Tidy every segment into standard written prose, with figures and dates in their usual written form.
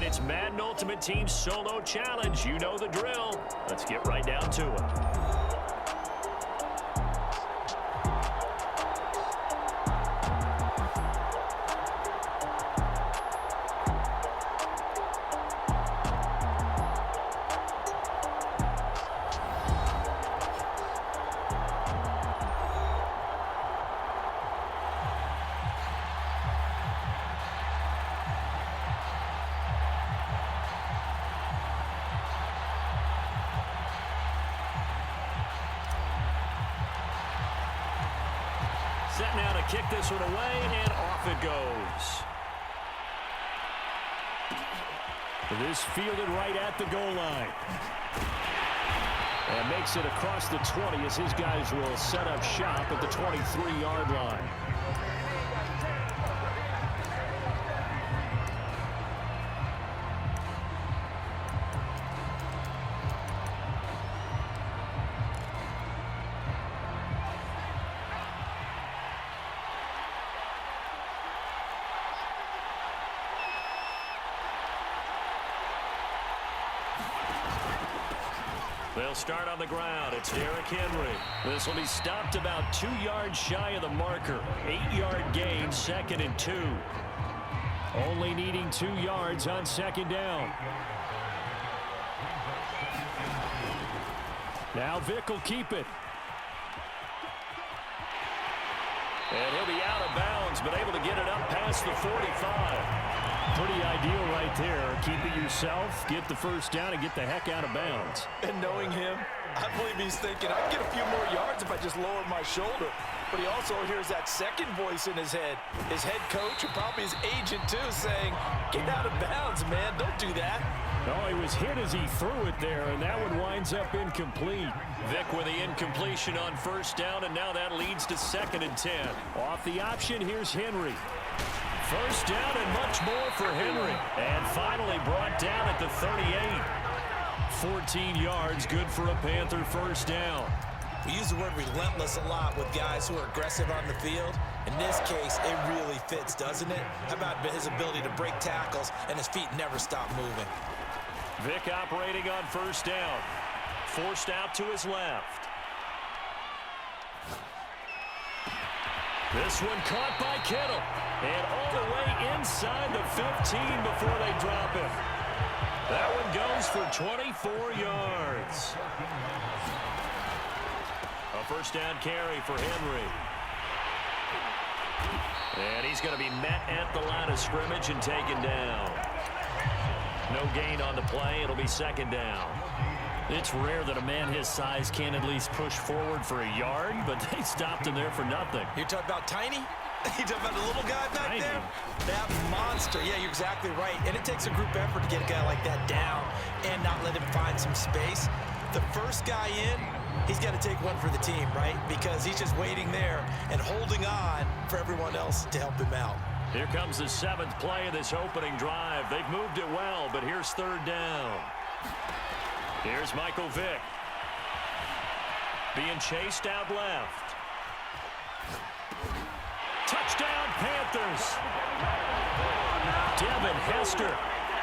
It's Madden Ultimate Team Solo Challenge. You know the drill. Let's get right down to it. Set now to kick this one away, and off it goes. This fielded right at the goal line. And makes it across the 20 as his guys will set up shop at the 23-yard line. They'll start on the ground. It's Derrick Henry. This will be stopped about 2 yards shy of the marker. 8-yard gain, 2nd and 2. Only needing 2 yards on 2nd down. Now Vick will keep it. And he'll be out of bounds, but able to get it up past the 45. Pretty ideal right there. Keep it yourself, get the first down, and get the heck out of bounds. And knowing him, I believe he's thinking, I can get a few more yards if I just lower my shoulder. But he also hears that second voice in his head. His head coach and probably his agent, too, saying, get out of bounds, man. Don't do that. No, he was hit as he threw it there, and that one winds up incomplete. Vick with the incompletion on first down, and now that leads to 2nd and 10. Off the option, here's Henry. First down and much more for Henry. And finally brought down at the 38. 14 yards, good for a Panther first down. We use the word relentless a lot with guys who are aggressive on the field. In this case, it really fits, doesn't it? How about his ability to break tackles and his feet never stop moving? Vick operating on first down. Forced out to his left. This one caught by Kittle. And all the way inside the 15 before they drop him. That one goes for 24 yards. A first down carry for Henry. And he's going to be met at the line of scrimmage and taken down. No gain on the play. It'll be 2nd down. It's rare that a man his size can at least push forward for a yard, but they stopped him there for nothing. You're talking about tiny? You talking about the little guy back Tiny. there? That monster. Yeah, you're exactly right. And it takes a group effort to get a guy like that down and not let him find some space. The first guy in, he's got to take one for the team, right? Because he's just waiting there and holding on for everyone else to help him out. Here comes the 7th play of this opening drive. They've moved it well, but here's 3rd down. Here's Michael Vick. Being chased out left. Touchdown, Panthers. Devin Hester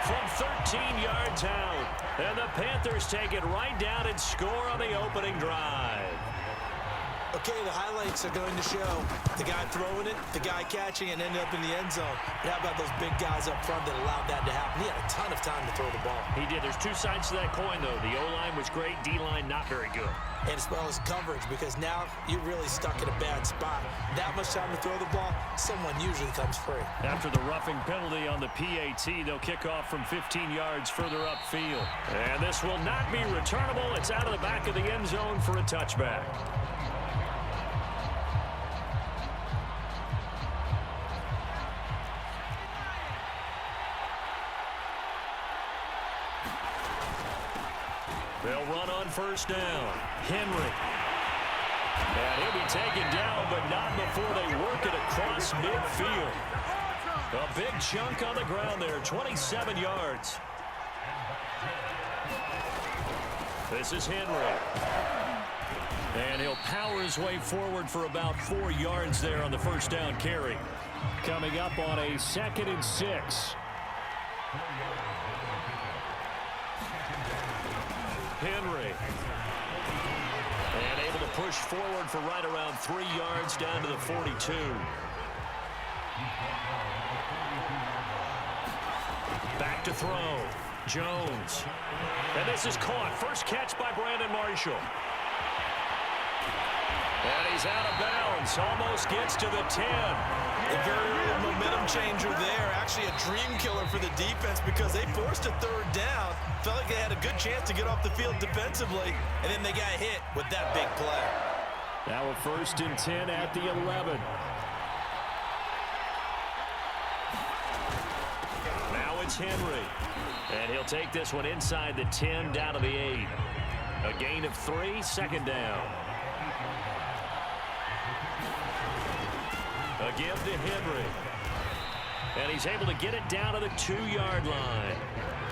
from 13 yards out. And the Panthers take it right down and score on the opening drive. Okay, the highlights are going to show the guy throwing it, the guy catching it, and ended up in the end zone. But how about those big guys up front that allowed that to happen? He had a ton of time to throw the ball. He did. There's 2 sides to that coin, though. The O-line was great. D-line not very good. And as well as coverage, because now you're really stuck in a bad spot. That much time to throw the ball, someone usually comes free. After the roughing penalty on the PAT, they'll kick off from 15 yards further upfield. And this will not be returnable. It's out of the back of the end zone for a touchback. They'll run on first down. Henry. And he'll be taken down, but not before they work it across midfield. A big chunk on the ground there, 27 yards. This is Henry. And he'll power his way forward for about 4 yards there on the first down carry. Coming up on a 2nd and 6. Henry. And able to push forward for right around 3 yards down to the 42. Back to throw. Jones. And this is caught. First catch by Brandon Marshall. And he's out of bounds. Almost gets to the 10. A very early momentum changer there. Actually a dream killer for the defense because they forced a third down. Felt like they had a good chance to get off the field defensively. And then they got hit with that big play. Now a 1st and 10 at the 11. Now it's Henry. And he'll take this one inside the 10 down to the 8. A gain of 3, 2nd down. A give to Henry. And he's able to get it down to the 2-yard line.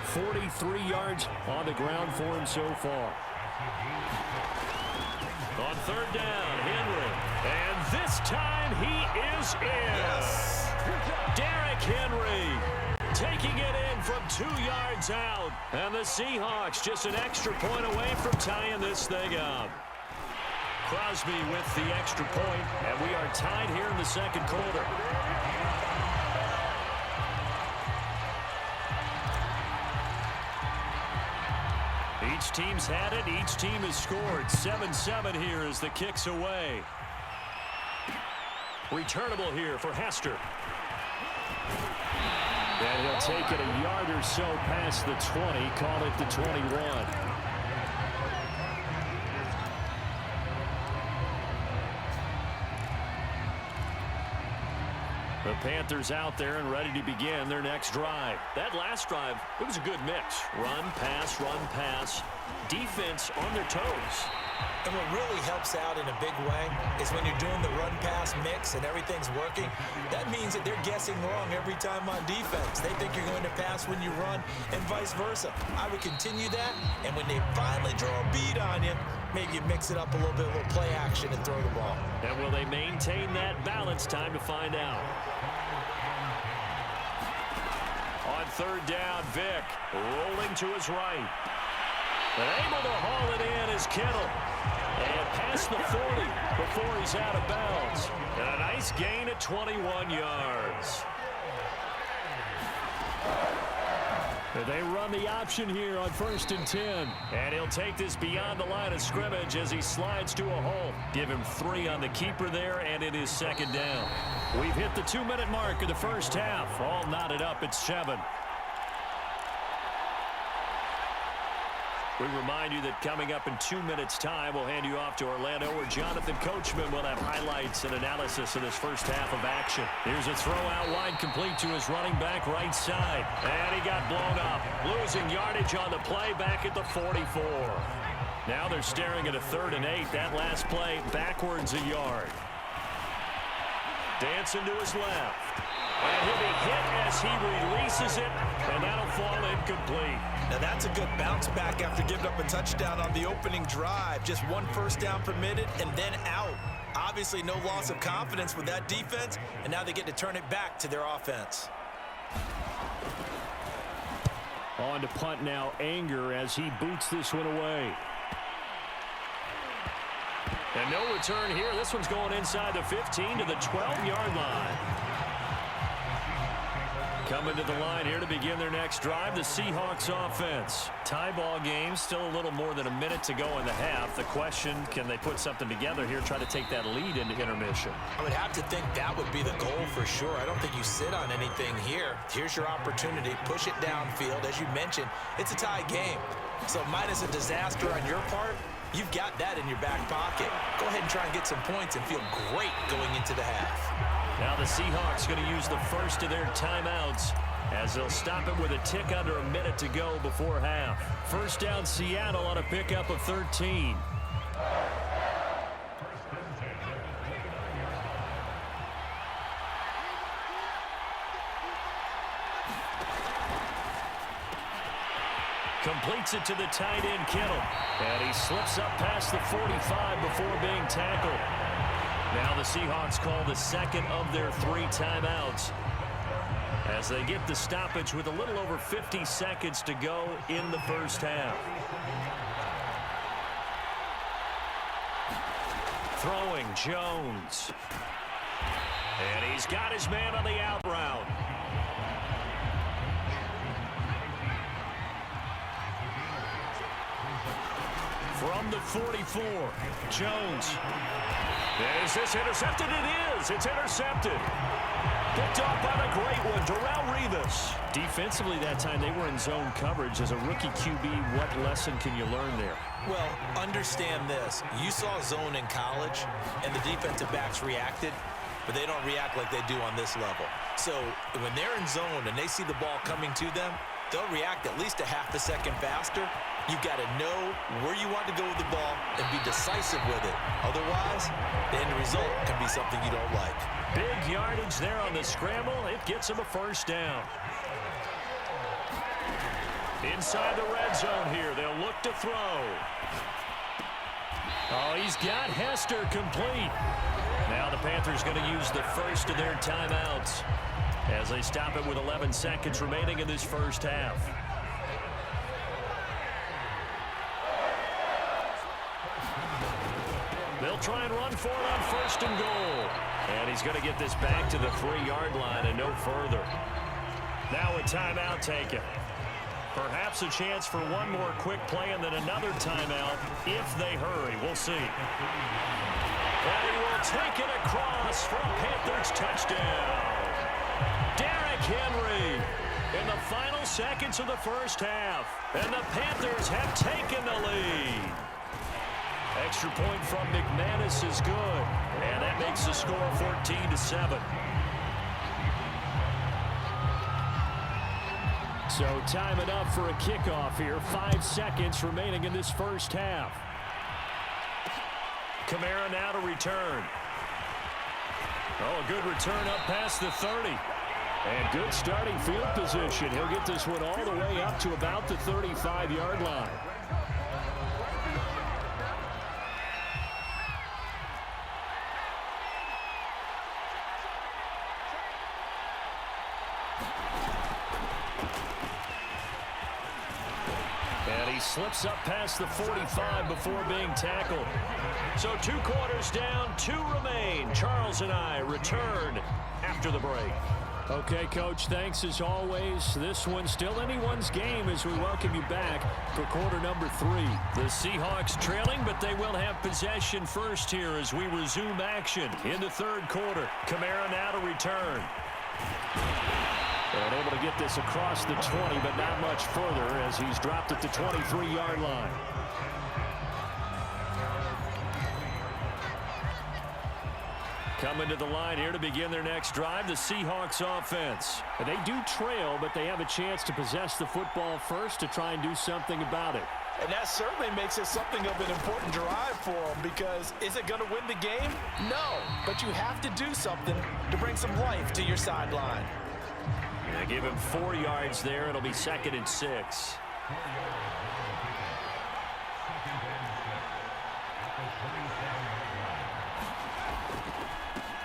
43 yards on the ground for him so far. On 3rd down, Henry. And this time he is in. Yes. Derrick Henry taking it in from 2 yards out. And the Seahawks just an extra point away from tying this thing up. Crosby with the extra point, and we are tied here in the 2nd quarter. Each team's had it. Each team has scored. 7-7 here as the kick's away. Returnable here for Hester. And he'll take it a yard or so past the 20. Call it the 21. The Panthers out there and ready to begin their next drive. That last drive, it was a good mix. Run, pass, defense on their toes. And what really helps out in a big way is when you're doing the run-pass mix and everything's working, that means that they're guessing wrong every time on defense. They think you're going to pass when you run and vice versa. I would continue that, and when they finally draw a bead on you, maybe you mix it up a little bit, a little play action and throw the ball. And will they maintain that balance? Time to find out. On 3rd down, Vick rolling to his right. And able to haul it in is Kittle. And past the 40 before he's out of bounds. And a nice gain at 21 yards. They run the option here on 1st and 10. And he'll take this beyond the line of scrimmage as he slides to a hole. Give him 3 on the keeper there, and it is 2nd down. We've hit the 2-minute mark of the first half. All knotted up at 7. We remind you that coming up in 2 minutes' time, we'll hand you off to Orlando, where Jonathan Coachman will have highlights and analysis of this first half of action. Here's a throw out wide, complete to his running back right side. And he got blown up, losing yardage on the play back at the 44. Now they're staring at a 3rd and 8. That last play backwards a yard. Dancing to his left. And he'll be hit as he releases it, and that'll fall incomplete. Now that's a good bounce back after giving up a touchdown on the opening drive. Just 1 first down permitted and then out. Obviously no loss of confidence with that defense, and now they get to turn it back to their offense. On to punt now, Anger, as he boots this one away. And no return here. This one's going inside the 15 to the 12-yard line. Coming to the line here to begin their next drive, the Seahawks offense. Tie ball game, still a little more than a minute to go in the half. The question, can they put something together here, try to take that lead into intermission? I would have to think that would be the goal for sure. I don't think you sit on anything here. Here's your opportunity. Push it downfield. As you mentioned, it's a tie game. So minus a disaster on your part, you've got that in your back pocket. Go ahead and try and get some points and feel great going into the half. Now the Seahawks going to use the first of their timeouts as they'll stop it with a tick under a minute to go before half. First down, Seattle on a pickup of 13. Completes it to the tight end, Kittle. And he slips up past the 45 before being tackled. Now the Seahawks call the second of their 3 timeouts as they get the stoppage with a little over 50 seconds to go in the first half. Throwing Jones. And he's got his man on the out route. From the 44, Jones. Is this intercepted? It is. It's intercepted. Picked off by the great one, Darrelle Revis. Defensively that time, they were in zone coverage. As a rookie QB, what lesson can you learn there? Well, understand this. You saw zone in college, and the defensive backs reacted, but they don't react like they do on this level. So when they're in zone and they see the ball coming to them, they'll react at least a half a second faster. You've got to know where you want to go with the ball and be decisive with it. Otherwise, the end result can be something you don't like. Big yardage there on the scramble. It gets him a first down. Inside the red zone here. They'll look to throw. Oh, he's got Hester complete. Now the Panthers going to use the first of their timeouts as they stop it with 11 seconds remaining in this first half. They'll try and run for it on first and goal. And he's going to get this back to the 3-yard line and no further. Now a timeout taken. Perhaps a chance for one more quick play and then another timeout if they hurry. We'll see. And he will take it across for a Panthers touchdown. Derrick Henry in the final seconds of the first half. And the Panthers have taken the lead. Extra point from McManus is good. And that makes the score 14-7. So time it up for a kickoff here. 5 seconds remaining in this first half. Kamara now to return. Oh, a good return up past the 30. And good starting field position. He'll get this one all the way up to about the 35-yard line. He slips up past the 45 before being tackled. So 2 quarters down, 2 remain. Charles and I return after the break. Okay, Coach, thanks as always. This one's still anyone's game as we welcome you back for quarter number 3. The Seahawks trailing, but they will have possession first here as we resume action in the third quarter. Kamara now to return. And able to get this across the 20, but not much further as he's dropped at the 23-yard line. Coming to the line here to begin their next drive, the Seahawks offense. They do trail, but they have a chance to possess the football first to try and do something about it. And that certainly makes it something of an important drive for them, because is it going to win the game? No, but you have to do something to bring some life to your sideline. They give him 4 yards there. It'll be 2nd and 6.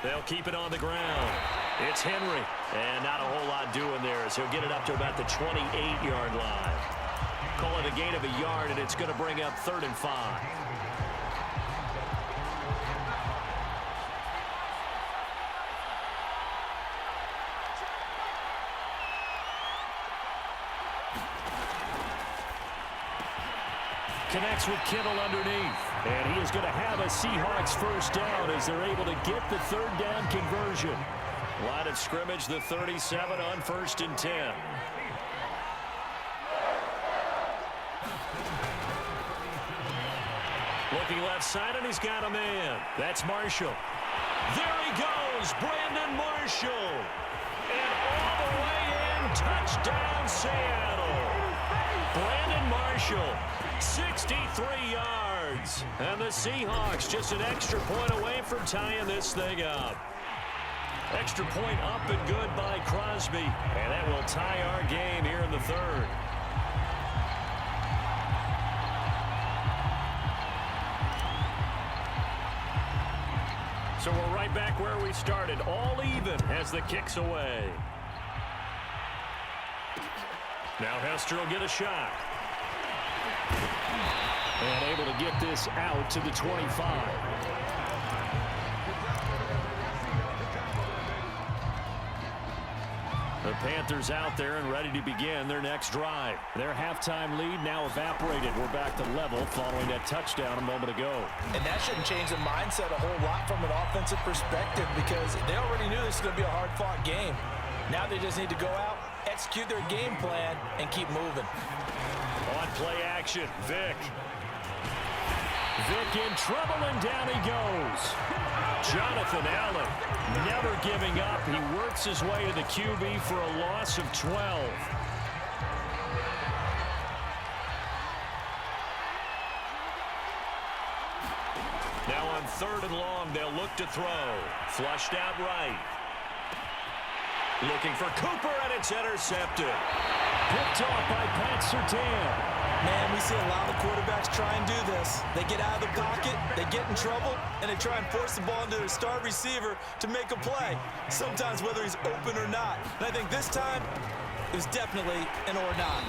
They'll keep it on the ground. It's Henry. And not a whole lot doing there as he'll get it up to about the 28-yard line. Call it a gain of a yard, and it's going to bring up 3rd and 5. Connects with Kittle underneath. And he is going to have a Seahawks first down as they're able to get the 3rd down conversion. Line of scrimmage, the 37 on 1st and 10. Looking left side, and he's got a man. That's Marshall. There he goes, Brandon Marshall. And all the way in, touchdown Seattle. Brandon Marshall. 63 yards. And the Seahawks just an extra point away from tying this thing up. Extra point up and good by Crosby. And that will tie our game here in the 3rd. So we're right back where we started. All even as the kick's away. Now Hester will get a shot. And able to get this out to the 25. The Panthers out there and ready to begin their next drive. Their halftime lead now evaporated. We're back to level following that touchdown a moment ago. And that shouldn't change the mindset a whole lot from an offensive perspective because they already knew this was going to be a hard-fought game. Now they just need to go out, execute their game plan, and keep moving. On play action, Vic. Vic in trouble, and down he goes. Jonathan Allen never giving up. He works his way to the QB for a loss of 12. Now on 3rd and long, they'll look to throw. Flushed out right. Looking for Cooper, and it's intercepted. Picked off by Pat Surtain. Man, we see a lot of quarterbacks try and do this. They get out of the pocket, they get in trouble, and they try and force the ball into their star receiver to make a play, sometimes whether he's open or not. And I think this time, it was definitely an or not.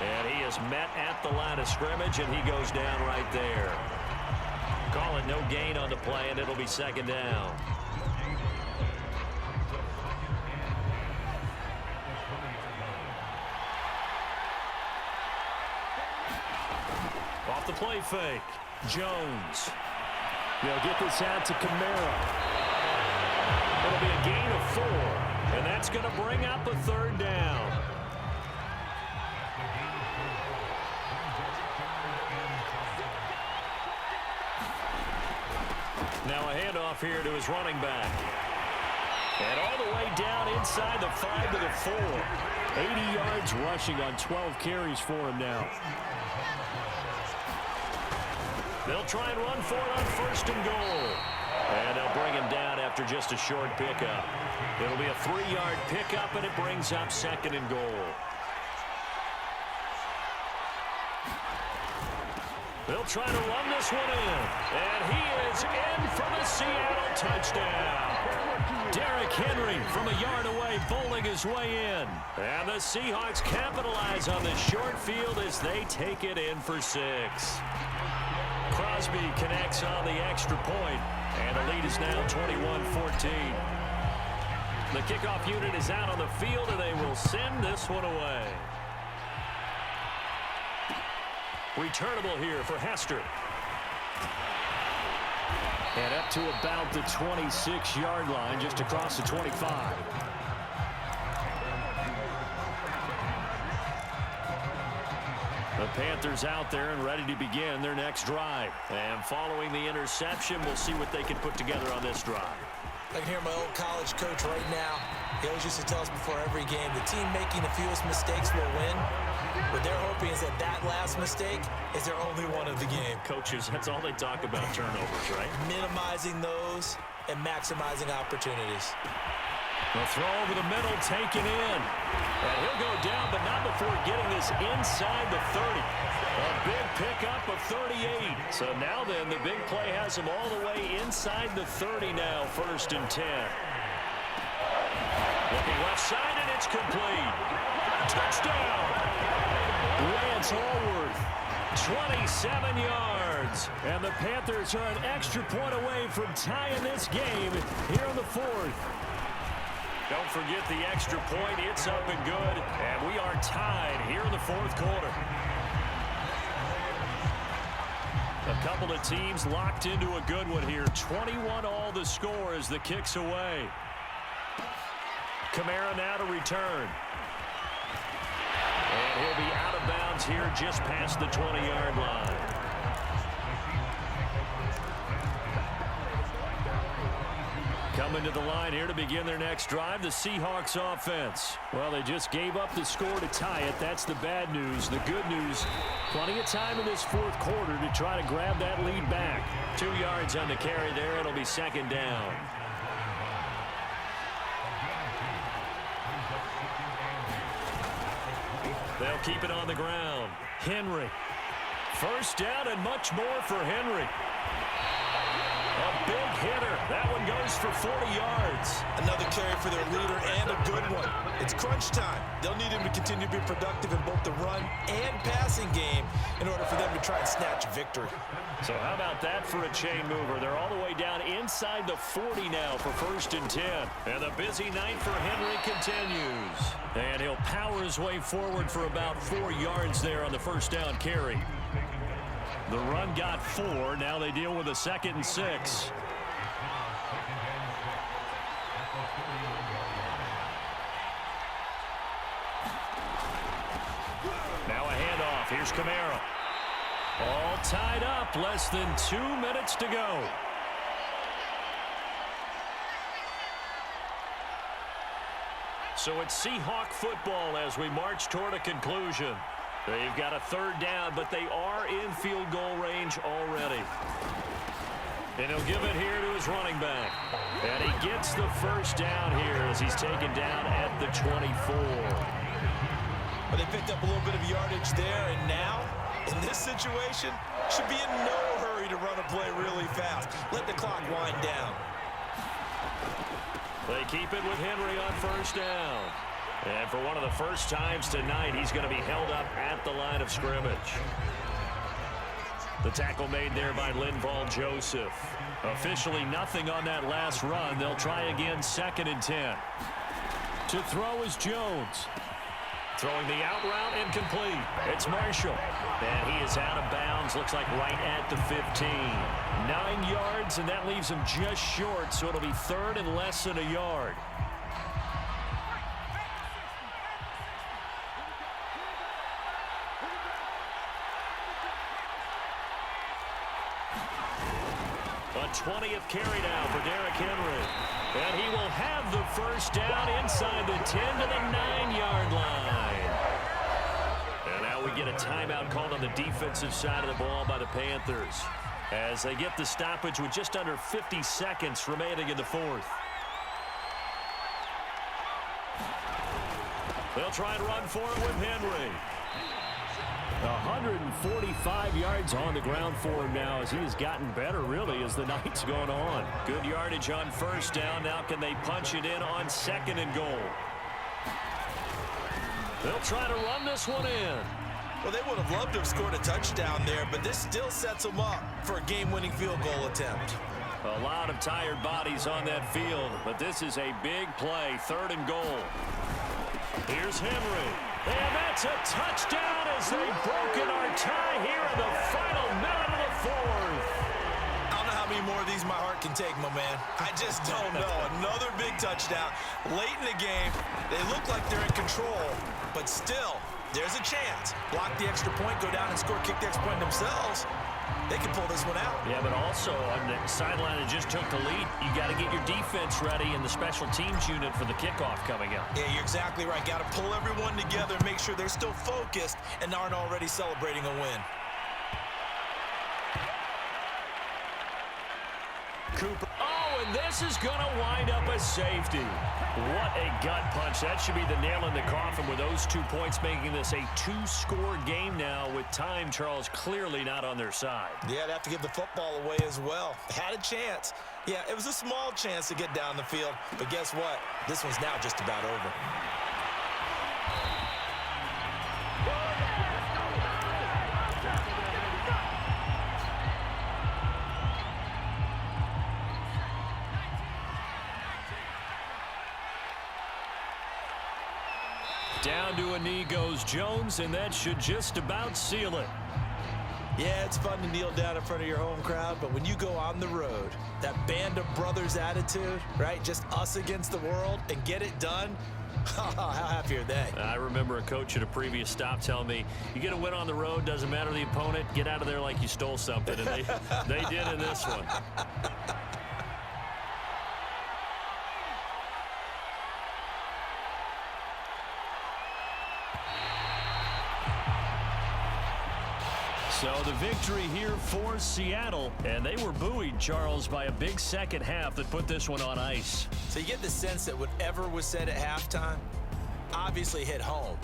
And he is met at the line of scrimmage, and he goes down right there. Call it no gain on the play, and it'll be 2nd down. Off the play fake. Jones. They'll get this out to Kamara. It'll be a gain of 4. And that's going to bring up a 3rd down. Now a handoff here to his running back. And all the way down inside the 5 to the 4. 80 yards rushing on 12 carries for him now. They'll try and run for it on 1st and goal. And they'll bring him down after just a short pickup. It'll be a 3-yard pickup, and it brings up 2nd and goal. They'll try to run this one in. And he is in for the Seattle touchdown. Derrick Henry from a yard away bowling his way in. And the Seahawks capitalize on the short field as they take it in for 6. Crosby connects on the extra point, and the lead is now 21-14. The kickoff unit is out on the field, and they will send this one away. Returnable here for Hester. And up to about the 26-yard line, just across the 25. The Panthers out there and ready to begin their next drive. And following the interception, we'll see what they can put together on this drive. I can hear my old college coach right now. He always used to tell us before every game, the team making the fewest mistakes will win. What they're hoping is that that last mistake is their only one of the game. Coaches, that's all they talk about, turnovers, right? Minimizing those and maximizing opportunities. The throw over the middle, taken in. And he'll go down, but not before getting this inside the 30. A big pickup of 38. So now then, the big play has him all the way inside the 30 now, 1st and 10. Looking left side, and it's complete. Touchdown! Lance Allworth, 27 yards. And the Panthers are an extra point away from tying this game here in the 4th. Don't forget the extra point. It's up and good. And we are tied here in the 4th quarter. A couple of teams locked into a good one here. 21 all the score as the kick's away. Kamara now to return. And he'll be out of bounds here just past the 20-yard line. Coming to the line here to begin their next drive, the Seahawks offense. Well, they just gave up the score to tie it. That's the bad news. The good news, plenty of time in this 4th quarter to try to grab that lead back. 2 yards on the carry there. It'll be 2nd down. They'll keep it on the ground. Henry. 1st down and much more for Henry. A big hitter. That one goes for 40 yards. Another carry for their leader and a good one. It's crunch time. They'll need him to continue to be productive in both the run and passing game in order for them to try and snatch a victory. So how about that for a chain mover? They're all the way down inside the 40 now for 1st and 10. And the busy night for Henry continues. And he'll power his way forward for about 4 yards there on the 1st down carry. The run got 4. Now they deal with a 2nd and 6. Now a handoff. Here's Kamara. All tied up. Less than 2 minutes to go. So it's Seahawk football as we march toward a conclusion. They've got a 3rd down, but they are in field goal range already. And he'll give it here to his running back. And he gets the 1st down here as he's taken down at the 24. Well, they picked up a little bit of yardage there, and now, in this situation, should be in no hurry to run a play really fast. Let the clock wind down. They keep it with Henry on 1st down. And for one of the first times tonight, he's going to be held up at the line of scrimmage. The tackle made there by Linval Joseph. Officially nothing on that last run. They'll try again 2nd and 10. To throw is Jones. Throwing the out route incomplete. It's Marshall. And he is out of bounds. Looks like right at the 15. 9 yards, and that leaves him just short, so it'll be 3rd and less than a yard. A 20th carry now for Derrick Henry. And he will have the 1st down inside the 10 to the 9-yard line. And now we get a timeout called on the defensive side of the ball by the Panthers as they get the stoppage with just under 50 seconds remaining in the 4th. They'll try and run for it with Henry. 145 yards on the ground for him now as he has gotten better, really, as the night's going on. Good yardage on 1st down. Now can they punch it in on 2nd and goal? They'll try to run this one in. Well, they would have loved to have scored a touchdown there, but this still sets them up for a game-winning field goal attempt. A lot of tired bodies on that field, but this is a big play. 3rd and goal. Here's Henry. And that's a touchdown as they've broken our tie here in the final minute of the 4th. I don't know how many more of these my heart can take, my man. I just don't know. Another big touchdown late in the game. They look like they're in control, but still, there's a chance. Block the extra point, go down and score, kick the extra point themselves. They can pull this one out. Yeah, but also on the sideline that just took the lead, you got to get your defense ready in the special teams unit for the kickoff coming up. Yeah, you're exactly right. Got to pull everyone together, make sure they're still focused and aren't already celebrating a win. Cooper. Oh, and this is going to wind up a safety. What a gut punch. That should be the nail in the coffin with those 2 points, making this a 2-score game now with time, Charles, clearly not on their side. Yeah, they'd have to give the football away as well. Had a chance. Yeah, it was a small chance to get down the field, but guess what? This one's now just about over. Down to a knee goes Jones, and that should just about seal it. Yeah, it's fun to kneel down in front of your home crowd, but when you go on the road, that band of brothers attitude, right? Just us against the world and get it done. How happy are they? I remember a coach at a previous stop telling me, you get a win on the road, doesn't matter the opponent, get out of there like you stole something. And they did in this one. So the victory here for Seattle, and they were buoyed, Charles, by a big second half that put this one on ice. So you get the sense that whatever was said at halftime obviously hit home.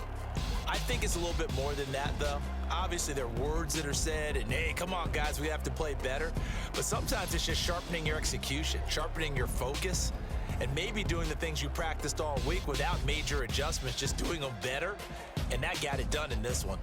I think it's a little bit more than that, though. Obviously, there are words that are said, and hey, come on, guys, we have to play better. But sometimes it's just sharpening your execution, sharpening your focus, and maybe doing the things you practiced all week without major adjustments, just doing them better. And that got it done in this one.